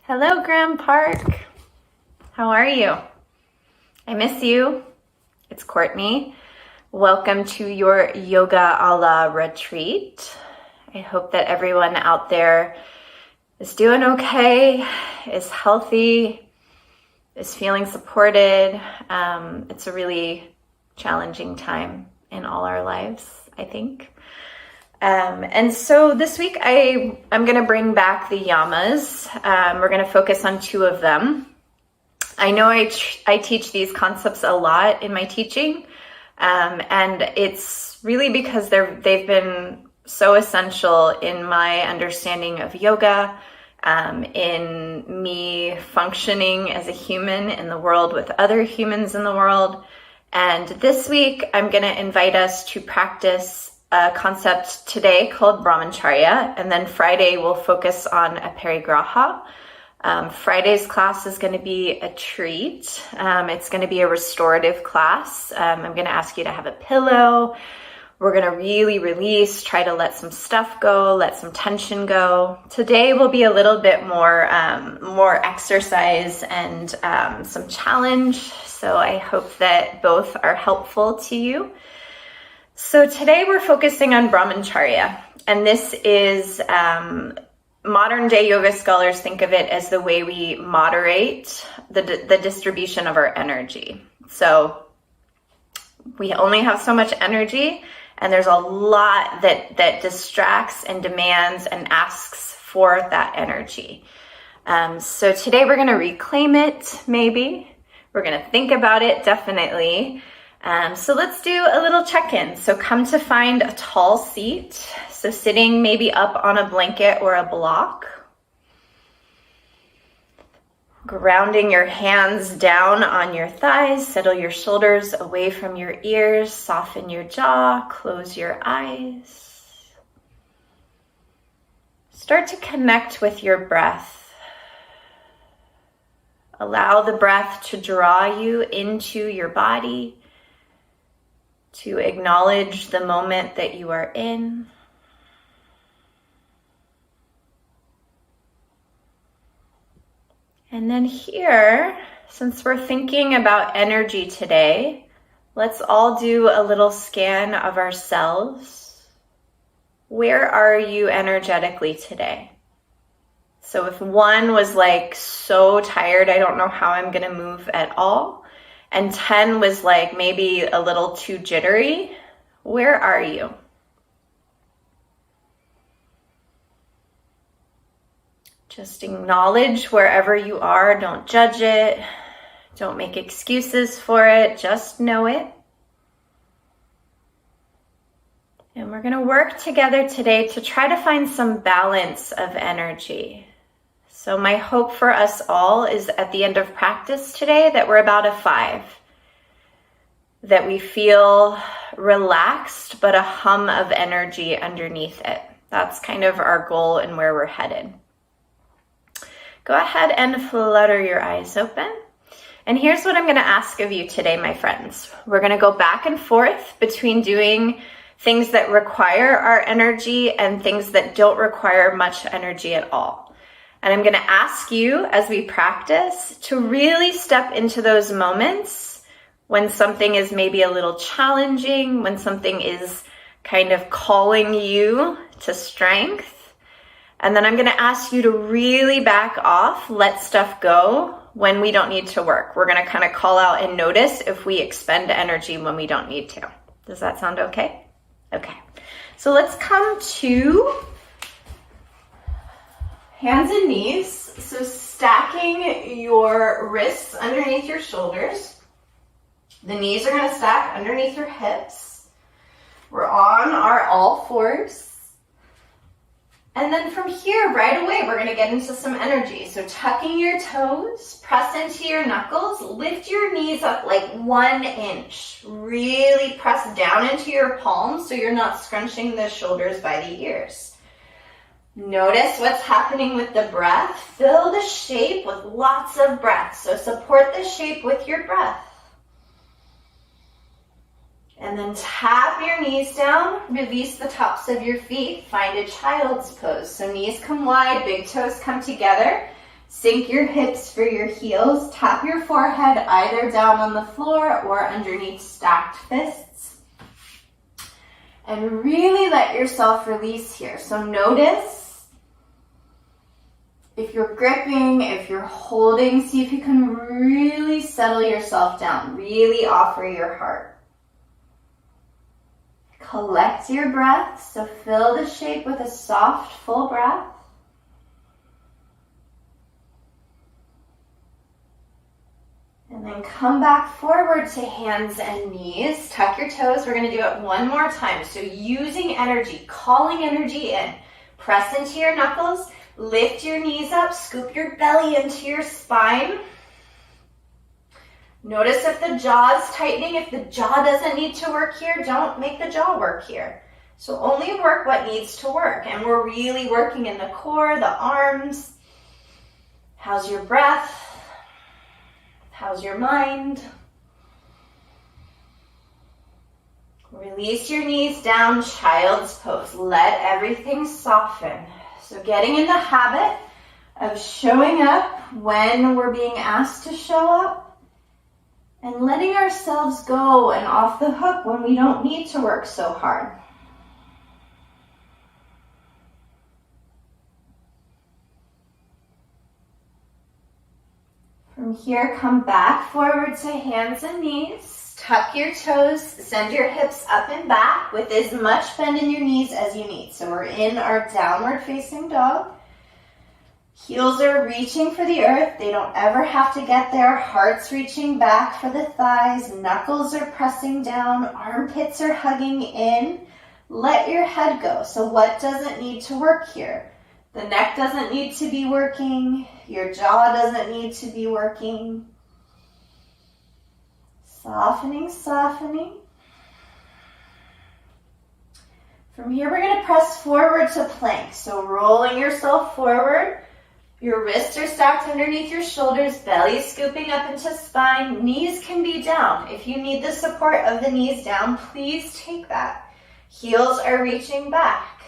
Hello, Graham Park. How are you? I miss you. It's Courtney. Welcome to your Yoga Ala retreat. I hope that everyone out there is doing okay, is healthy, is feeling supported. It's a really challenging time in all our lives, I think. And so this week I'm going to bring back the yamas. We're going to focus on two of them. I know I teach these concepts a lot in my teaching, and it's really because they've been so essential in my understanding of yoga, in me functioning as a human in the world with other humans in the world. And this week I'm going to invite us to practice a concept today called Brahmacharya, and then Friday we'll focus on Aparigraha. Friday's class is going to be a treat. It's going to be a restorative class. I'm going to ask you to have a pillow. We're going to really release, try to let some stuff go, let some tension go. Today will be a little bit more exercise and some challenge. So I hope that both are helpful to you. So today we're focusing on Brahmacharya, and this is modern day yoga scholars think of it as the way we moderate the distribution of our energy. So we only have so much energy, and there's a lot that distracts and demands and asks for that energy. So today we're going to reclaim it, maybe. We're going to think about it, definitely. So let's do a little check-in. So come to find a tall seat. So sitting maybe up on a blanket or a block. Grounding your hands down on your thighs. Settle your shoulders away from your ears. Soften your jaw. Close your eyes. Start to connect with your breath. Allow the breath to draw you into your body, to acknowledge the moment that you are in. And then here, since we're thinking about energy today, let's all do a little scan of ourselves. Where are you energetically today? So if 1 was like so tired, I don't know how I'm going to move at all, and 10 was like maybe a little too jittery, where are you? Just acknowledge wherever you are. Don't judge it. Don't make excuses for it. Just know it. And we're going to work together today to try to find some balance of energy. So my hope for us all is at the end of practice today that we're about a 5. That we feel relaxed, but a hum of energy underneath it. That's kind of our goal and where we're headed. Go ahead and flutter your eyes open. And here's what I'm going to ask of you today, my friends. We're going to go back and forth between doing things that require our energy and things that don't require much energy at all. And I'm going to ask you as we practice to really step into those moments when something is maybe a little challenging, when something is kind of calling you to strength. And then I'm going to ask you to really back off, let stuff go when we don't need to work. We're going to kind of call out and notice if we expend energy when we don't need to. Does that sound okay? Okay. So let's come to hands and knees. So stacking your wrists underneath your shoulders. The knees are going to stack underneath your hips. We're on our all fours. And then from here, right away, we're going to get into some energy. So tucking your toes, press into your knuckles, lift your knees up like 1 inch. Really press down into your palms so you're not scrunching the shoulders by the ears. Notice what's happening with the breath. Fill the shape with lots of breath. So support the shape with your breath. And then tap your knees down, release the tops of your feet, find a child's pose. So knees come wide, big toes come together. Sink your hips for your heels. Tap your forehead either down on the floor or underneath stacked fists. And really let yourself release here. So notice if you're gripping, if you're holding, see if you can really settle yourself down. Really offer your heart. Collect your breath, so fill the shape with a soft, full breath. And then come back forward to hands and knees. Tuck your toes. We're going to do it one more time. So using energy, calling energy in. Press into your knuckles, lift your knees up, scoop your belly into your spine. Notice if the jaw is tightening. If the jaw doesn't need to work here, don't make the jaw work here. So only work what needs to work. And we're really working in the core, the arms. How's your breath? How's your mind? Release your knees down, child's pose. Let everything soften. So getting in the habit of showing up when we're being asked to show up, and letting ourselves go and off the hook when we don't need to work so hard. From here, come back forward to hands and knees. Tuck your toes, send your hips up and back with as much bend in your knees as you need. So we're in our downward facing dog. Heels are reaching for the earth. They don't ever have to get there. Heart's reaching back for the thighs. Knuckles are pressing down. Armpits are hugging in. Let your head go. So what doesn't need to work here? The neck doesn't need to be working. Your jaw doesn't need to be working. Softening, softening. From here, we're going to press forward to plank. So rolling yourself forward. Your wrists are stacked underneath your shoulders, belly scooping up into spine. Knees can be down. If you need the support of the knees down, please take that. Heels are reaching back.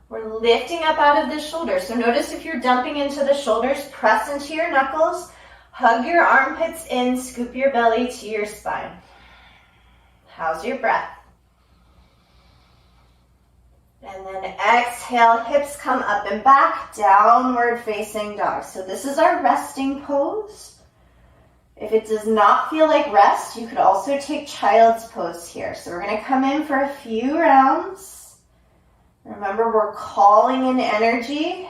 We're lifting up out of the shoulders. So notice if you're dumping into the shoulders, press into your knuckles, hug your armpits in, scoop your belly to your spine. How's your breath? And then exhale, hips come up and back, downward facing dog. So this is our resting pose. If it does not feel like rest, you could also take child's pose here. So we're going to come in for a few rounds. Remember, we're calling in energy.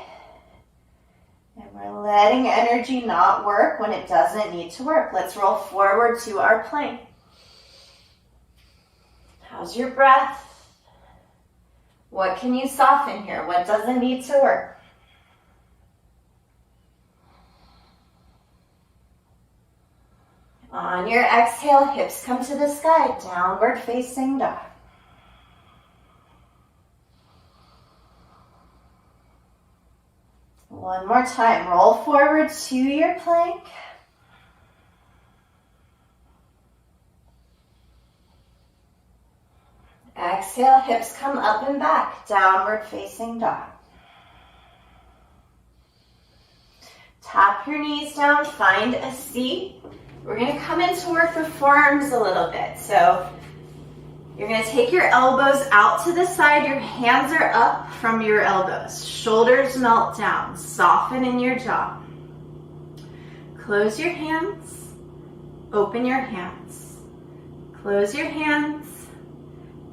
And we're letting energy not work when it doesn't need to work. Let's roll forward to our plank. How's your breath? What can you soften here? What doesn't need to work? On your exhale, hips come to the sky, downward facing dog. One more time, roll forward to your plank. Exhale, hips come up and back, downward facing dog. Tap your knees down, find a seat. We're going to come in to work the forearms a little bit. So you're going to take your elbows out to the side, your hands are up from your elbows. Shoulders melt down, soften in your jaw. Close your hands, open your hands. Close your hands.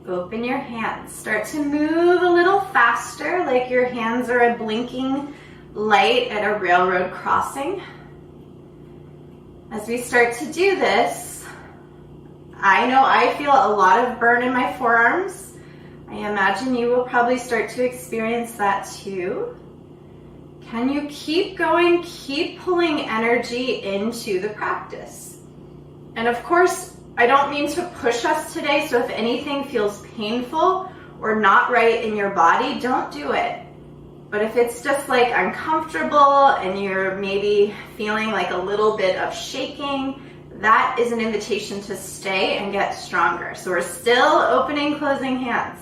Open your hands. Start to move a little faster, like your hands are a blinking light at a railroad crossing. As we start to do this, I know I feel a lot of burn in my forearms. I imagine you will probably start to experience that too. Can you keep going, keep pulling energy into the practice? And of course, I don't mean to push us today, so if anything feels painful or not right in your body, don't do it. But if it's just like uncomfortable and you're maybe feeling like a little bit of shaking, that is an invitation to stay and get stronger. So we're still opening, closing hands.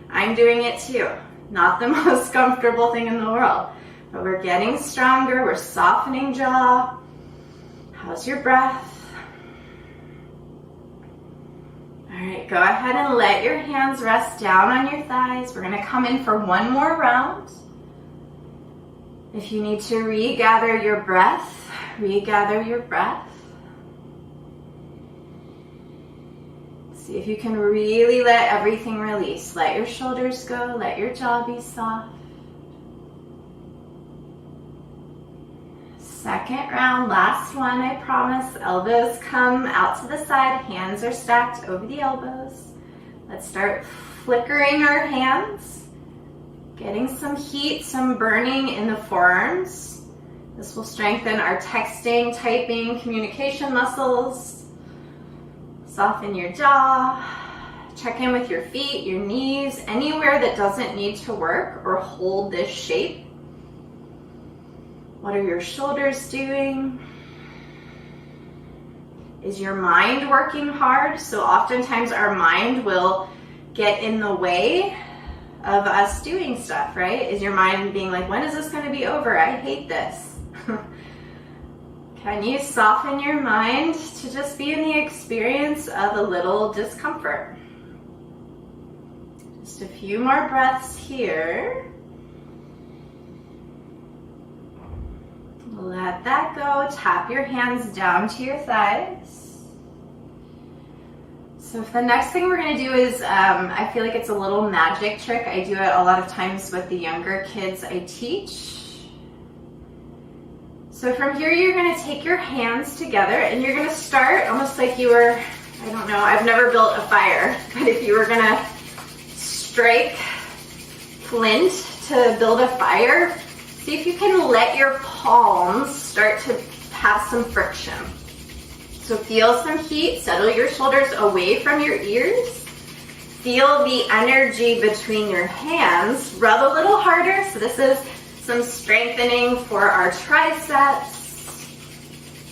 I'm doing it too. Not the most comfortable thing in the world, but we're getting stronger. We're softening jaw. How's your breath? All right, go ahead and let your hands rest down on your thighs. We're gonna come in for one more round. If you need to regather your breath, regather your breath. See if you can really let everything release. Let your shoulders go, let your jaw be soft. Second round, last one, I promise. Elbows come out to the side, hands are stacked over the elbows. Let's start flickering our hands, getting some heat, some burning in the forearms. This will strengthen our texting, typing, communication muscles. Soften your jaw. Check in with your feet, your knees, anywhere that doesn't need to work or hold this shape. What are your shoulders doing? Is your mind working hard? So oftentimes our mind will get in the way of us doing stuff, right? Is your mind being like, when is this going to be over? I hate this. Can you soften your mind to just be in the experience of a little discomfort? Just a few more breaths here. Let that go. Tap your hands down to your thighs. So the next thing we're going to do is, I feel like it's a little magic trick. I do it a lot of times with the younger kids I teach. So from here, you're going to take your hands together and you're going to start almost like you were, I don't know, I've never built a fire, but if you were going to strike flint to build a fire, see if you can let your palms start to have some friction. So feel some heat, settle your shoulders away from your ears. Feel the energy between your hands. Rub a little harder. So this is some strengthening for our triceps.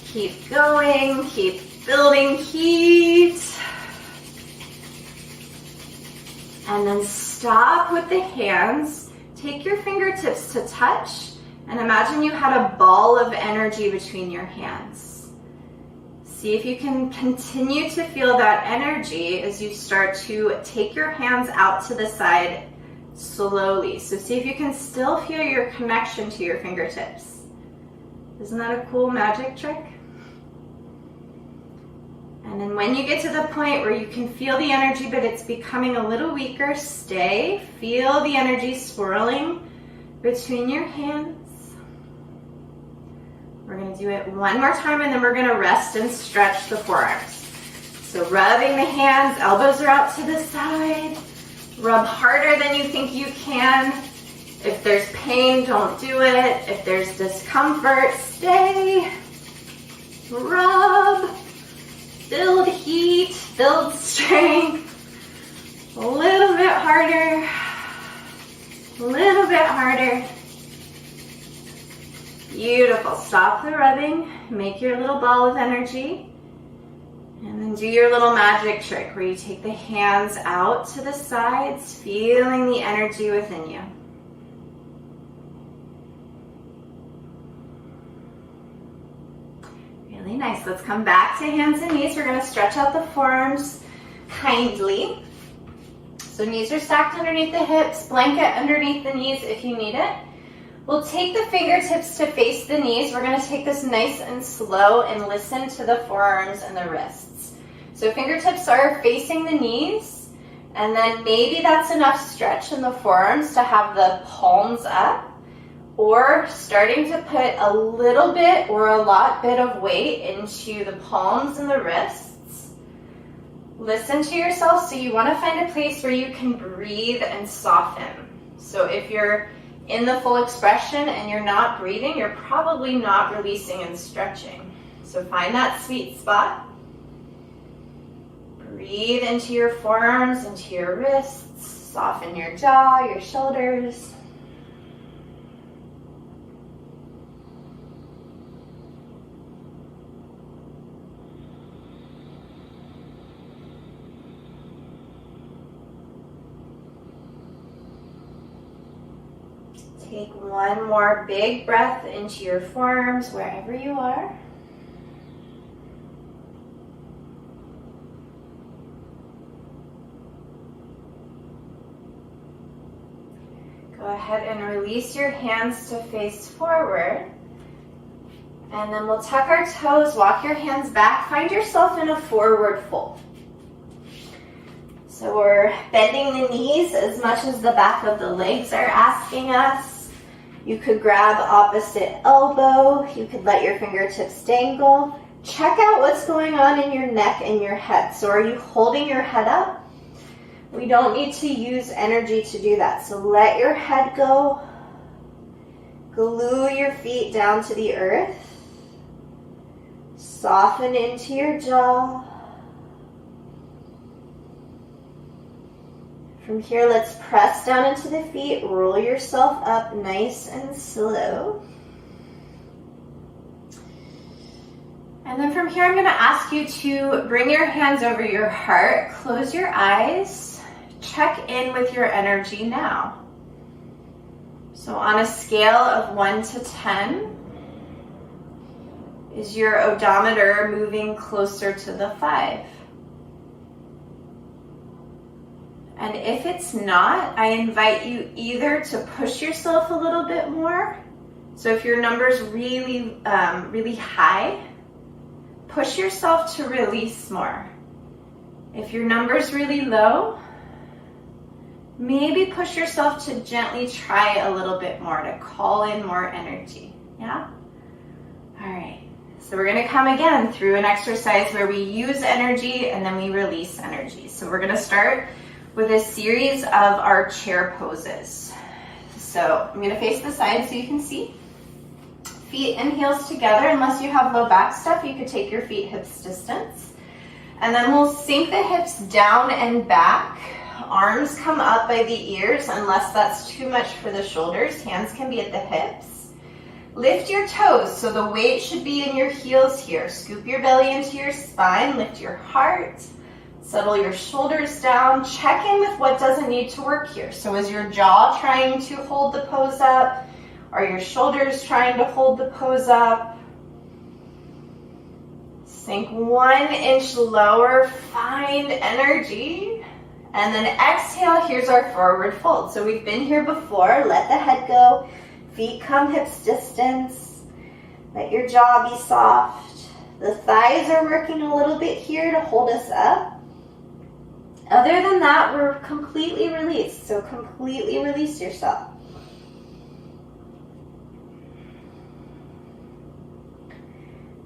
Keep going, keep building heat. And then stop with the hands. Take your fingertips to touch and imagine you had a ball of energy between your hands. See if you can continue to feel that energy as you start to take your hands out to the side slowly. So see if you can still feel your connection to your fingertips. Isn't that a cool magic trick? And then when you get to the point where you can feel the energy, but it's becoming a little weaker, stay. Feel the energy swirling between your hands. We're going to do it one more time, and then we're going to rest and stretch the forearms. So rubbing the hands, elbows are out to the side. Rub harder than you think you can. If there's pain, don't do it. If there's discomfort, stay. Rub. Build heat, build strength. A little bit harder. A little bit harder. Beautiful. Stop the rubbing. Make your little ball of energy. And then do your little magic trick where you take the hands out to the sides, feeling the energy within you. Really nice. Let's come back to hands and knees. We're going to stretch out the forearms kindly. So knees are stacked underneath the hips, blanket underneath the knees if you need it. We'll take the fingertips to face the knees. We're going to take this nice and slow and listen to the forearms and the wrists. So fingertips are facing the knees, and then maybe that's enough stretch in the forearms to have the palms up, or starting to put a little bit or a lot bit of weight into the palms and the wrists. Listen to yourself. So you want to find a place where you can breathe and soften. So if you're in the full expression and you're not breathing, you're probably not releasing and stretching. So find that sweet spot. Breathe into your forearms, into your wrists. Soften your jaw, your shoulders. Take one more big breath into your forearms, wherever you are. Go ahead and release your hands to face forward. And then we'll tuck our toes, walk your hands back, find yourself in a forward fold. So we're bending the knees as much as the back of the legs are asking us. You could grab opposite elbow. You could let your fingertips dangle. Check out what's going on in your neck and your head. So are you holding your head up? We don't need to use energy to do that. So let your head go. Glue your feet down to the earth. Soften into your jaw. From here, let's press down into the feet. Roll yourself up nice and slow. And then from here, I'm going to ask you to bring your hands over your heart. Close your eyes. Check in with your energy now. So on a scale of 1 to 10, is your odometer moving closer to the 5? And if it's not, I invite you either to push yourself a little bit more. So if your number's really, really high, push yourself to release more. If your number's really low, maybe push yourself to gently try a little bit more, to call in more energy. Yeah? All right. So we're going to come again through an exercise where we use energy and then we release energy. So we're going to start with a series of our chair poses. So I'm going to face the side so you can see. Feet and heels together. Unless you have low back stuff, you could take your feet hips distance. And then we'll sink the hips down and back. Arms come up by the ears unless that's too much for the shoulders. Hands can be at the hips. Lift your toes, so the weight should be in your heels here. Scoop your belly into your spine, lift your heart. Settle your shoulders down. Check in with what doesn't need to work here. So is your jaw trying to hold the pose up? Are your shoulders trying to hold the pose up? Sink 1 inch lower, find energy. And then exhale, here's our forward fold. So we've been here before. Let the head go. Feet come hips distance. Let your jaw be soft. The thighs are working a little bit here to hold us up. Other than that, we're completely released. So completely release yourself.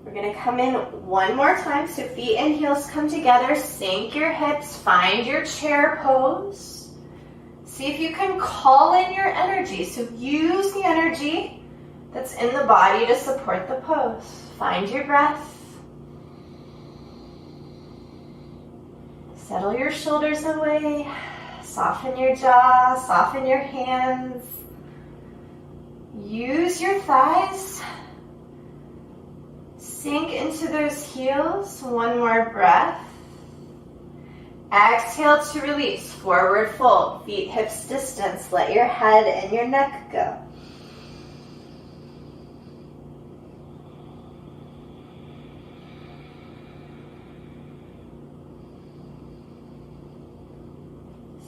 We're going to come in one more time. So feet and heels come together. Sink your hips. Find your chair pose. See if you can call in your energy. So use the energy that's in the body to support the pose. Find your breath. Settle your shoulders away. Soften your jaw. Soften your hands. Use your thighs. Sink into those heels. One more breath. Exhale to release. Forward fold. Feet hips distance. Let your head and your neck go.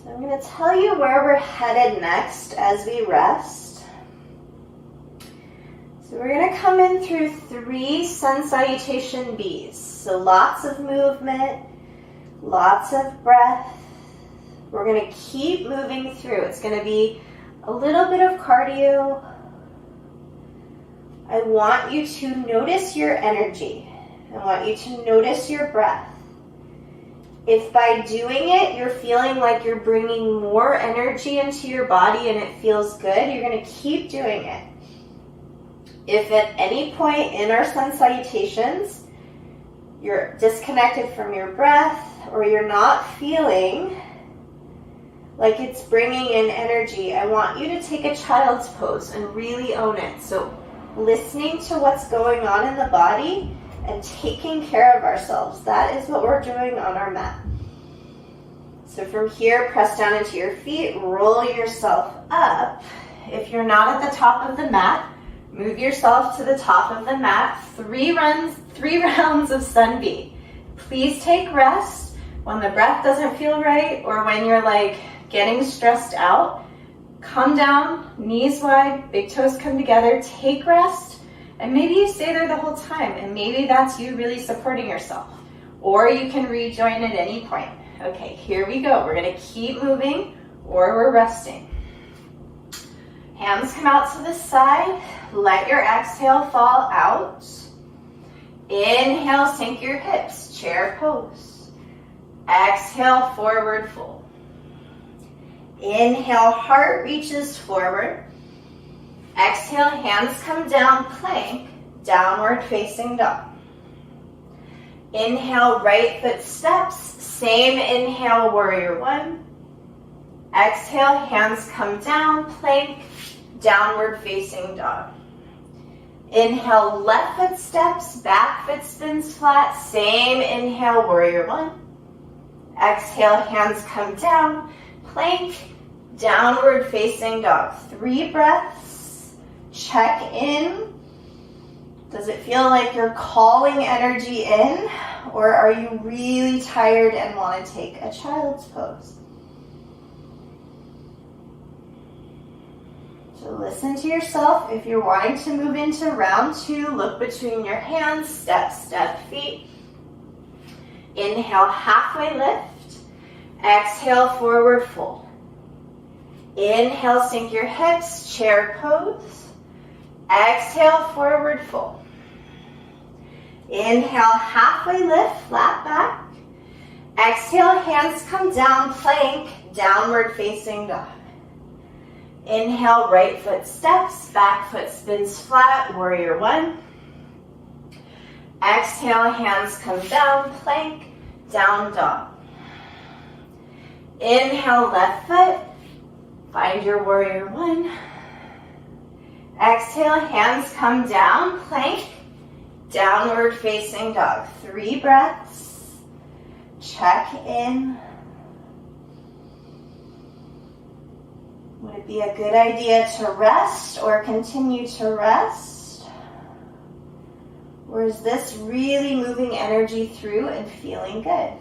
So I'm going to tell you where we're headed next as we rest. So we're going to come in through 3 sun salutation Bs. So lots of movement, lots of breath. We're going to keep moving through. It's going to be a little bit of cardio. I want you to notice your energy. I want you to notice your breath. If by doing it, you're feeling like you're bringing more energy into your body and it feels good, you're going to keep doing it. If at any point in our sun salutations, you're disconnected from your breath or you're not feeling like it's bringing in energy, I want you to take a child's pose and really own it. So listening to what's going on in the body and taking care of ourselves. That is what we're doing on our mat. So from here, press down into your feet, roll yourself up, If you're not at the top of the mat, move yourself to the top of the mat. 3 rounds of Sun B. Please take rest when the breath doesn't feel right or when you're like getting stressed out. Come down, knees wide, big toes come together, take rest, and maybe you stay there the whole time, and maybe that's you really supporting yourself. Or you can rejoin at any point. Okay, here we go. We're gonna keep moving, or we're resting. Hands come out to the side. Let your exhale fall out. Inhale, sink your hips, chair pose. Exhale, forward fold. Inhale, heart reaches forward. Exhale, hands come down, plank, downward facing dog. Inhale, right foot steps, same inhale, warrior 1. Exhale, hands come down, plank, downward facing dog. Inhale, left foot steps, back foot spins flat, same inhale, warrior 1. Exhale, hands come down, plank, downward facing dog. 3 breaths, check in. Does it feel like you're calling energy in, or are you really tired and want to take a child's pose? So listen to yourself. If you're wanting to move into round 2, look between your hands, step, step, feet. Inhale, halfway lift. Exhale, forward fold. Inhale, sink your hips, chair pose. Exhale, forward fold. Inhale, halfway lift, flat back. Exhale, hands come down, plank, downward facing dog. Inhale, right foot steps, back foot spins flat, warrior 1. Exhale, hands come down, plank, down dog. Inhale, left foot, find your warrior 1. Exhale, hands come down, plank, downward facing dog. 3 breaths, check in. Would it be a good idea to rest or continue to rest? Or is this really moving energy through and feeling good?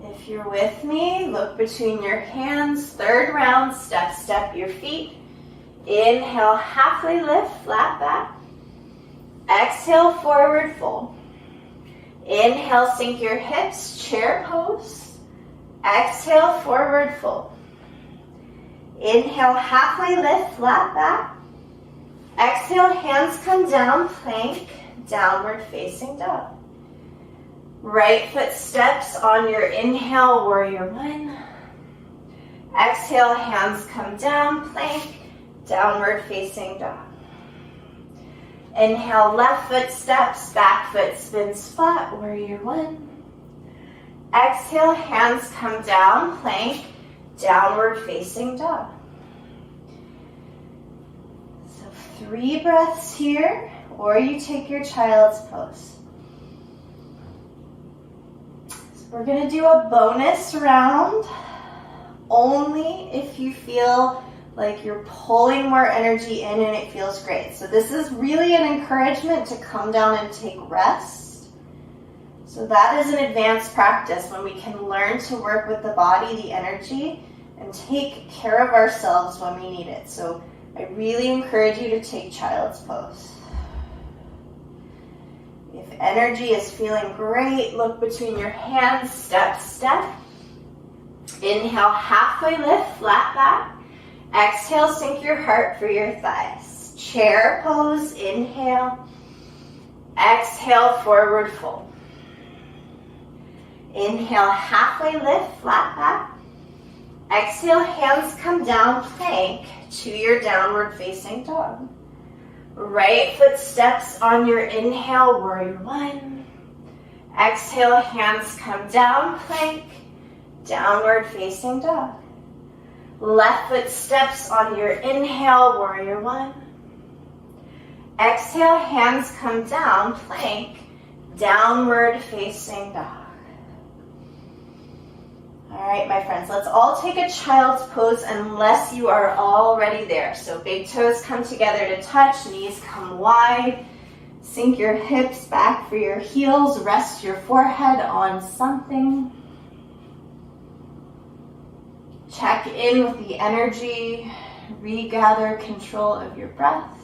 If you're with me, look between your hands. 3rd round, step, step your feet. Inhale, halfway lift, flat back. Exhale, forward fold. Inhale, sink your hips, chair pose. Exhale, forward fold. Inhale, halfway lift, flat back. Exhale, hands come down, plank, downward facing dog. Right foot steps on your inhale, warrior 1. Exhale, hands come down, plank, downward facing dog. Inhale, left foot steps, back foot spins flat, warrior 1. Exhale, hands come down, plank, downward facing dog. So 3 breaths here, or you take your child's pose. So we're going to do a bonus round, only if you feel like you're pulling more energy in and it feels great. So this is really an encouragement to come down and take rest. So that is an advanced practice when we can learn to work with the body, the energy, and take care of ourselves when we need it. So I really encourage you to take child's pose. If energy is feeling great, look between your hands, step, step. Inhale, halfway lift, flat back. Exhale, sink your heart for your thighs. Chair pose, inhale. Exhale, forward fold. Inhale, halfway lift, flat back. Exhale, hands come down, plank to your downward facing dog. Right foot steps on your inhale, warrior 1. Exhale, hands come down, plank, downward facing dog. Left foot steps on your inhale, warrior 1. Exhale, hands come down, plank, downward facing dog. All All right, my friends, let's all take a child's pose unless you are already there. So big toes come together to touch, knees come wide. Sink your hips back for your heels. Rest your forehead on something. Check in with the energy. Regather control of your breath.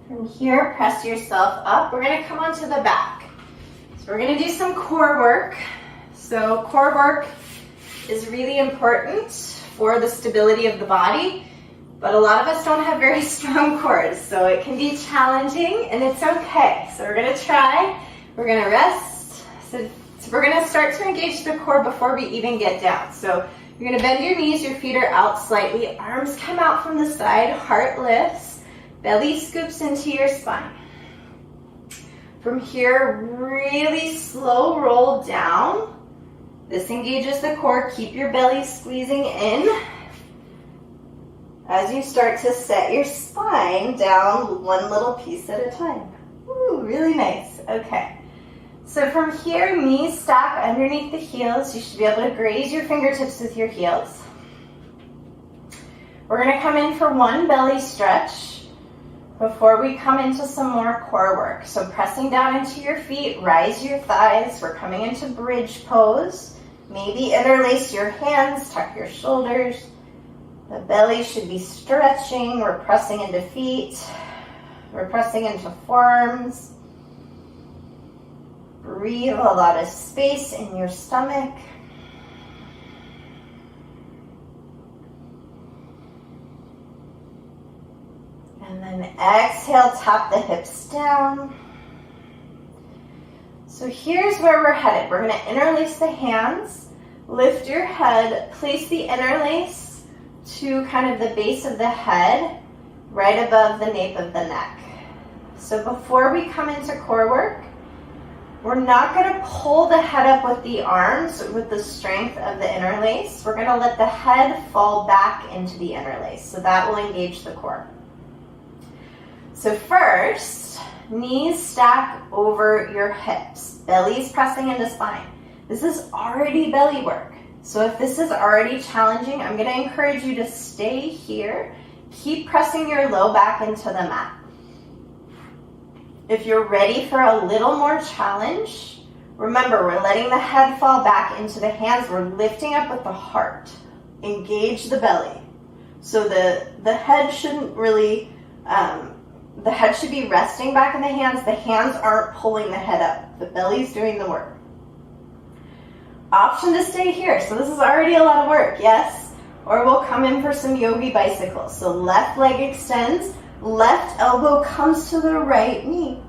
From here, press yourself up. We're going to come onto the back. So we're going to do some core work. So core work is really important for the stability of the body, but a lot of us don't have very strong cores, so it can be challenging, and it's okay. So we're going to try. We're going to rest. So we're going to start to engage the core before we even get down. So you're going to bend your knees, your feet are out slightly, arms come out from the side, heart lifts, belly scoops into your spine. From here, really slow roll down. This engages the core. Keep your belly squeezing in as you start to set your spine down one little piece at a time. Ooh, really nice. Okay. So from here, knees stack underneath the heels. You should be able to graze your fingertips with your heels. We're going to come in for one belly stretch before we come into some more core work. So pressing down into your feet, rise your thighs. We're coming into bridge pose. Maybe interlace your hands, tuck your shoulders. The belly should be stretching. We're pressing into feet. We're pressing into forearms. Breathe a lot of space in your stomach. And then exhale, tap the hips down. So here's where we're headed. We're going to interlace the hands, lift your head, place the interlace to kind of the base of the head, right above the nape of the neck. So before we come into core work, we're not going to pull the head up with the arms with the strength of the interlace. We're going to let the head fall back into the interlace. So that will engage the core. So first, knees stack over your hips. Belly's pressing into spine. This is already belly work. So if this is already challenging, I'm going to encourage you to stay here. Keep pressing your low back into the mat. If you're ready for a little more challenge, remember, we're letting the head fall back into the hands. We're lifting up with the heart. Engage the belly. So the head shouldn't really, the head should be resting back in the hands. The hands aren't pulling the head up. The belly's doing the work. Option to stay here. So this is already a lot of work, yes? Or we'll come in for some yogi bicycles. So left leg extends. Left elbow comes to the right knee.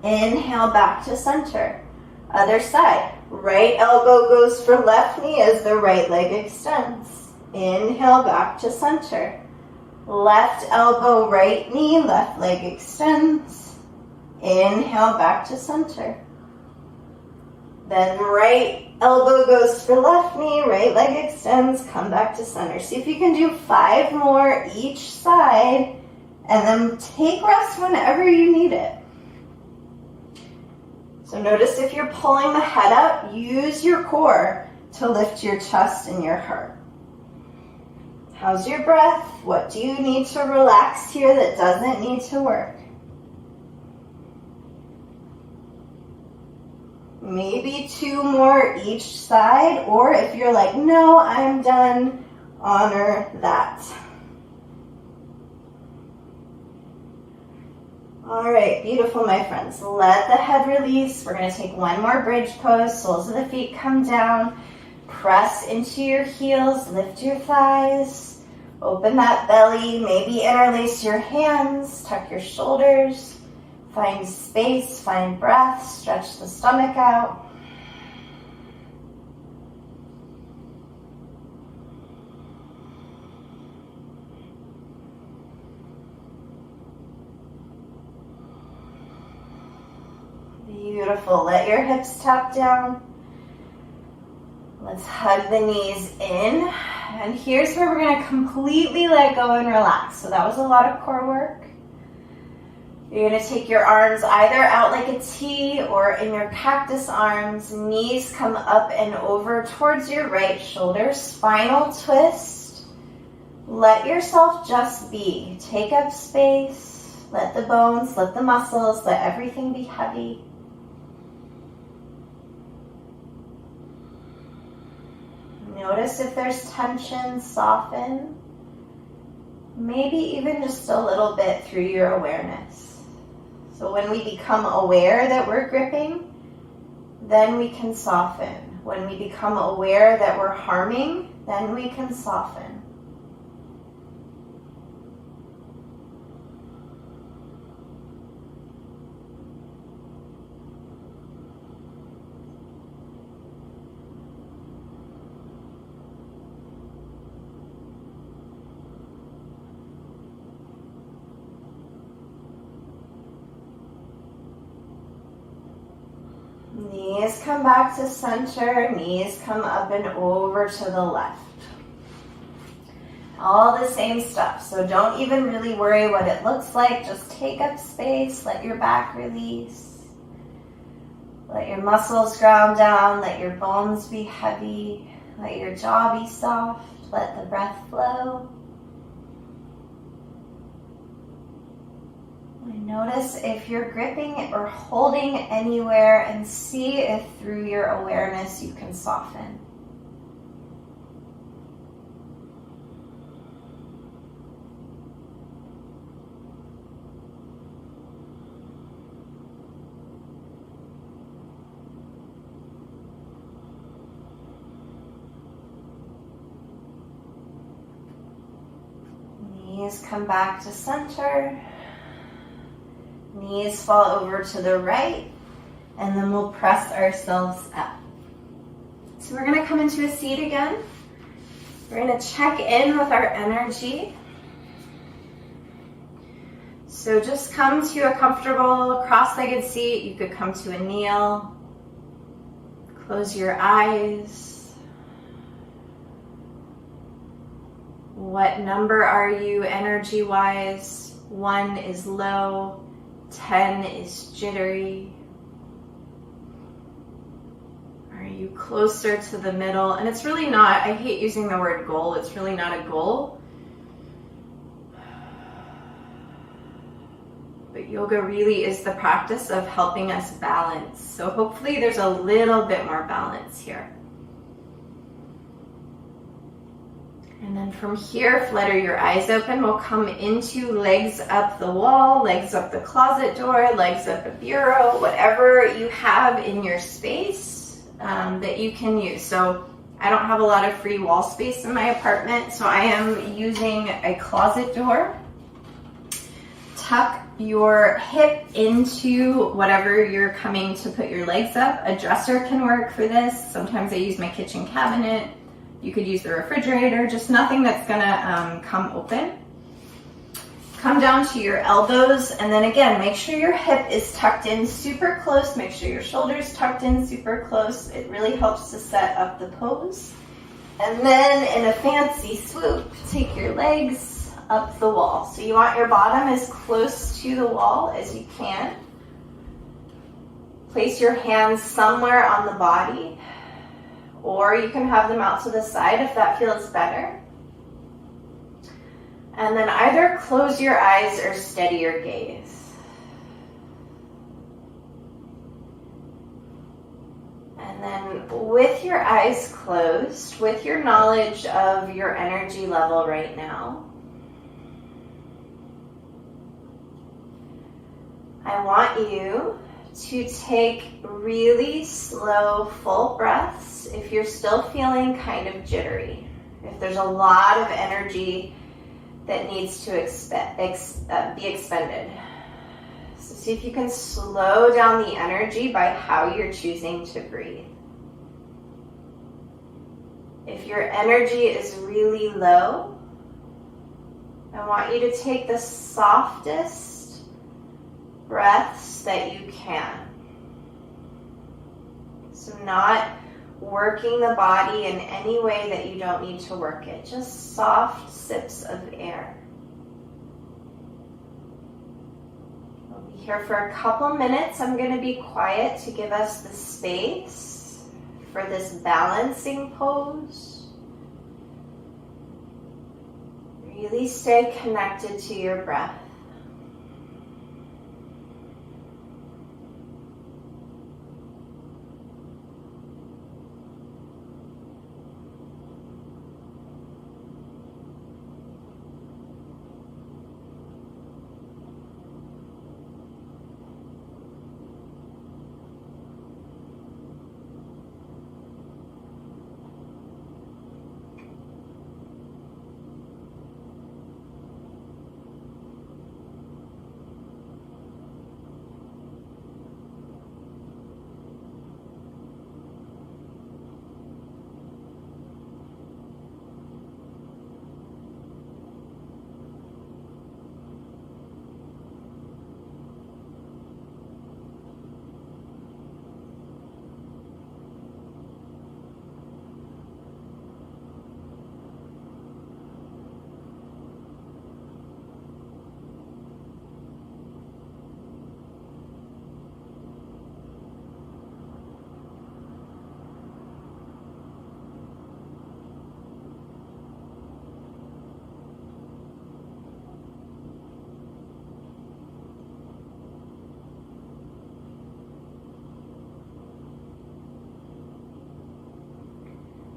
Inhale back to center. Other side. Right elbow goes for left knee as the right leg extends. Inhale back to center. Left elbow, right knee, left leg extends. Inhale back to center. Then right elbow goes for left knee, right leg extends, come back to center. See if you can do 5 more each side. And then take rest whenever you need it. So notice if you're pulling the head up, use your core to lift your chest and your heart. How's your breath? What do you need to relax here that doesn't need to work? Maybe 2 more each side, or if you're like, no, I'm done, honor that. All right, beautiful, my friends. Let the head release. We're going to take 1 more bridge pose. Soles of the feet come down. Press into your heels. Lift your thighs. Open that belly. Maybe interlace your hands. Tuck your shoulders. Find space. Find breath. Stretch the stomach out. Beautiful. Let your hips tap down. Let's hug the knees in. And here's where we're going to completely let go and relax. So that was a lot of core work. You're going to take your arms either out like a T or in your cactus arms. Knees come up and over towards your right shoulder. Spinal twist. Let yourself just be. Take up space. Let the bones, let the muscles, let everything be heavy. Notice if there's tension, soften. Maybe even just a little bit through your awareness. So when we become aware that we're gripping, then we can soften. When we become aware that we're harming, then we can soften. Knees come back to center, knees come up and over to the left. All the same stuff, so don't even really worry what it looks like. Just take up space, let your back release. Let your muscles ground down, let your bones be heavy, let your jaw be soft, let the breath flow. Notice if you're gripping or holding anywhere and see if through your awareness you can soften. Knees come back to center. Knees fall over to the right, and then we'll press ourselves up. So we're going to come into a seat again. We're going to check in with our energy. So just come to a comfortable cross-legged seat. You could come to a kneel. Close your eyes. What number are you energy-wise? 1 is low. 10 is jittery. Are you closer to the middle? And it's really not, I hate using the word goal, it's really not a goal. But yoga really is the practice of helping us balance. So hopefully there's a little bit more balance here. And then from here, flutter your eyes open. We'll come into legs up the wall, legs up the closet door, legs up a bureau, whatever you have in your space that you can use. So I don't have a lot of free wall space in my apartment, so I am using a closet door. Tuck your hip into whatever you're coming to put your legs up. A dresser can work for this. Sometimes I use my kitchen cabinet. You could use the refrigerator, just nothing that's gonna come open. Come down to your elbows, and then again, make sure your hip is tucked in super close. Make sure your shoulders tucked in super close. It really helps to set up the pose. And then in a fancy swoop, take your legs up the wall. So you want your bottom as close to the wall as you can. Place your hands somewhere on the body, or you can have them out to the side if that feels better. And then either close your eyes or steady your gaze. And then with your eyes closed, with your knowledge of your energy level right now, I want you to take really slow, full breaths if you're still feeling kind of jittery. If there's a lot of energy that needs to be expended. So see if you can slow down the energy by how you're choosing to breathe. If your energy is really low, I want you to take the softest breaths that you can. So not working the body in any way that you don't need to work it. Just soft sips of air. We'll be here for a couple minutes. I'm going to be quiet to give us the space for this balancing pose. Really stay connected to your breath.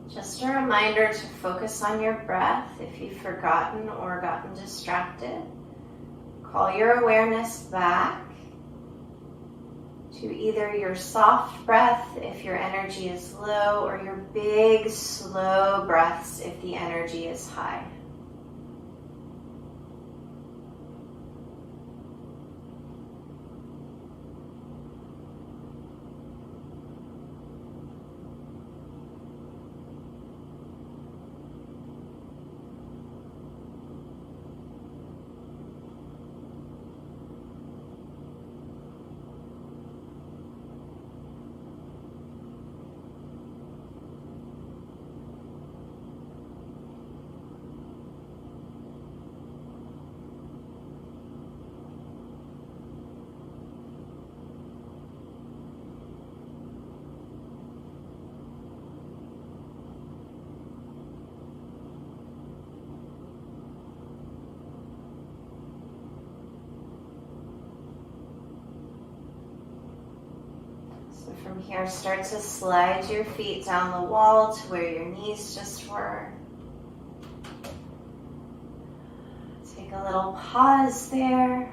Just a reminder to focus on your breath if you've forgotten or gotten distracted. Call your awareness back to either your soft breath if your energy is low, or your big, slow breaths if the energy is high. So from here, start to slide your feet down the wall to where your knees just were. Take a little pause there.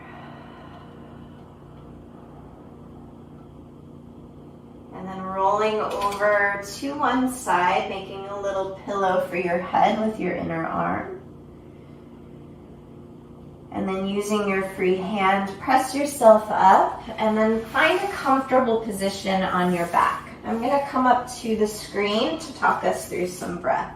And then rolling over to one side, making a little pillow for your head with your inner arm. And then using your free hand, press yourself up and then find a comfortable position on your back. I'm going to come up to the screen to talk us through some breath.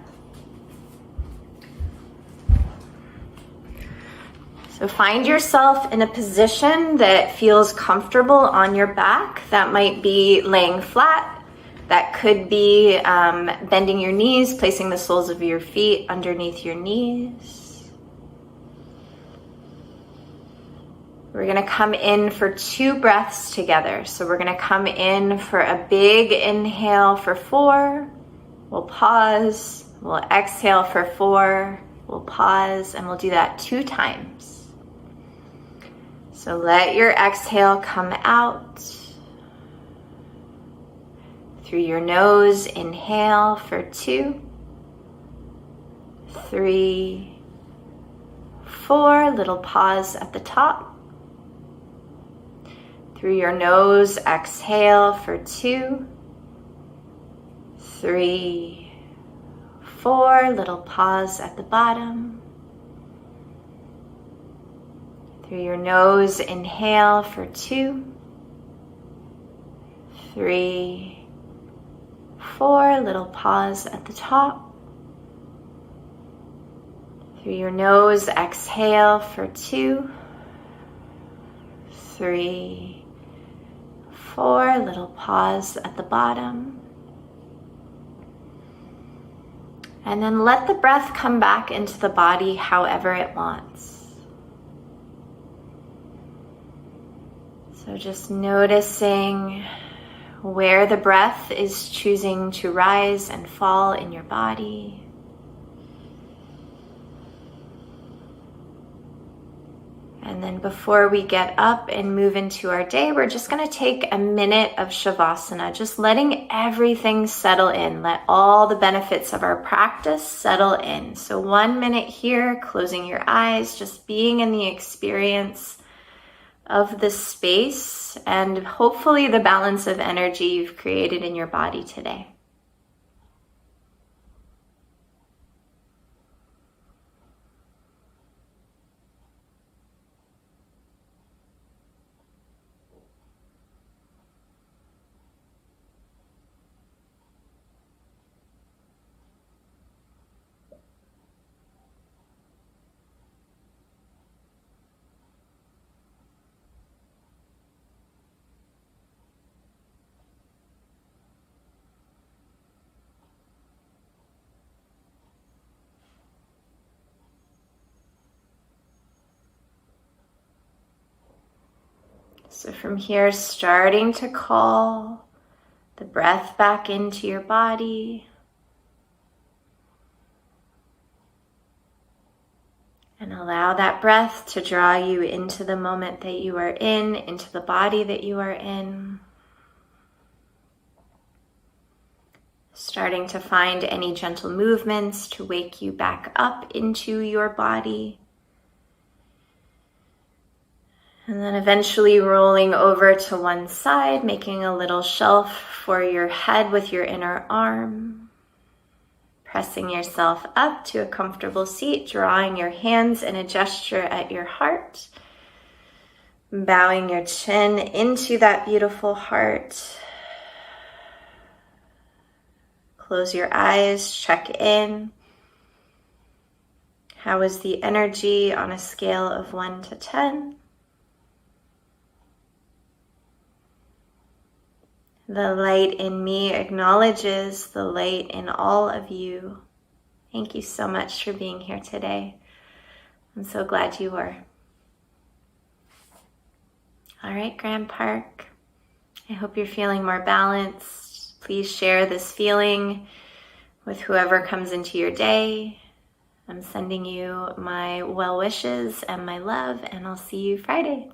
So find yourself in a position that feels comfortable on your back. That might be laying flat. That could be bending your knees, placing the soles of your feet underneath your knees. We're going to come in for 2 breaths together. So we're going to come in for a big inhale for 4. We'll pause. We'll exhale for 4. We'll pause, and we'll do that 2 times. So let your exhale come out. Through your nose, inhale for 2, 3, 4. Little pause at the top. Through your nose, exhale for 2, 3, 4. Little pause at the bottom. Through your nose, inhale for 2, 3, 4. Little pause at the top. Through your nose, exhale for 2, 3, 4. Little pause at the bottom. And then let the breath come back into the body however it wants. So just noticing where the breath is choosing to rise and fall in your body. And then before we get up and move into our day, we're just going to take a minute of Shavasana, just letting everything settle in. Let all the benefits of our practice settle in. So 1 minute here, closing your eyes, just being in the experience of the space and hopefully the balance of energy you've created in your body today. So from here, starting to call the breath back into your body. And allow that breath to draw you into the moment that you are in, into the body that you are in. Starting to find any gentle movements to wake you back up into your body. And then eventually rolling over to one side, making a little shelf for your head with your inner arm. Pressing yourself up to a comfortable seat, drawing your hands in a gesture at your heart. Bowing your chin into that beautiful heart. Close your eyes, check in. How is the energy on a scale of 1 to 10? The light in me acknowledges the light in all of you. Thank you so much for being here today. I'm so glad you were. All right, Grand Park. I hope you're feeling more balanced. Please share this feeling with whoever comes into your day. I'm sending you my well wishes and my love, and I'll see you Friday.